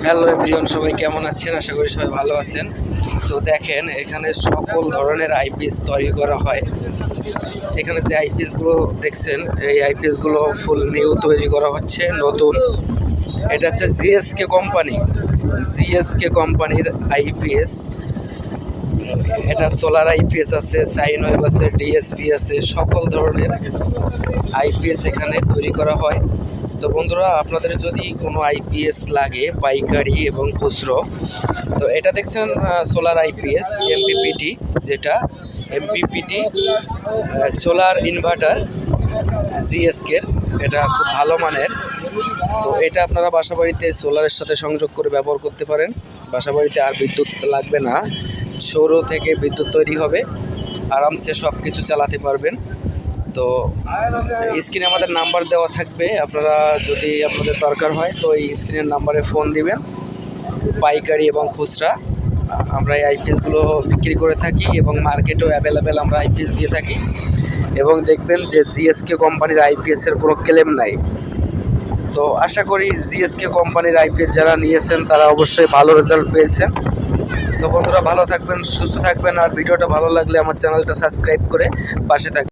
Hello everyone, সবাই কেমন আছেন? আশা করি সবাই ভালো আছেন। তো দেখেন, এখানে সকল ধরনের আইপিএস তৈরি করা হয়। এখানে যে আইপিএসগুলো দেখছেন, এই আইপিএসগুলো ফুল নিউ তৈরি করা হচ্ছে, নতুন। এটা হচ্ছে জিএসকে কোম্পানির আইপিএস। এটা সোলার আইপিএস আছে, সাইন ওয়েভ আছে, ডিএসপি আছে, সকল ধরনের আইপিএস এখানে তৈরি করা হয়। তো বন্ধুরা, আপনাদের যদি কোনো আইপিএস লাগে পাইকারি এবং খুচরো, তো এটা দেখছেন সোলার আইপিএস এমপিপিটি, যেটা এমপিপিটি সোলার ইনভার্টার জিএসকের। এটা খুব ভালো মানের। তো এটা আপনারা বাসাবাড়িতে সোলারের সাথে সংযোগ করে ব্যবহার করতে পারেন। বাসাবাড়িতে আর বিদ্যুৎ লাগবে না, সৌর থেকে বিদ্যুৎ তৈরি হবে, আরামসে সব কিছু চালাতে পারবেন। তো স্ক্রিনে আমাদের নাম্বার দেওয়া থাকবে, আপনারা যদি আপনাদের দরকার হয় তো এই স্ক্রিনের নাম্বারে ফোন দিবেন। পাইকারি এবং খুচরা আমরা এই আইপিএসগুলো বিক্রি করে থাকি এবং মার্কেটেও অ্যাভেলেবেল আমরা আইপিএস দিয়ে থাকি। এবং দেখবেন যে জিএসকে কোম্পানির আইপিএসের কোনো ক্লেম নাই। তো আশা করি জিএসকে কোম্পানির আইপিএস যারা নিয়েছেন তারা অবশ্যই ভালো রেজাল্ট পেয়েছেন। তো বন্ধুরা, ভালো থাকবেন, সুস্থ থাকবেন, আর ভিডিওটা ভালো লাগলে আমার চ্যানেলটা সাবস্ক্রাইব করে পাশে থাকবেন।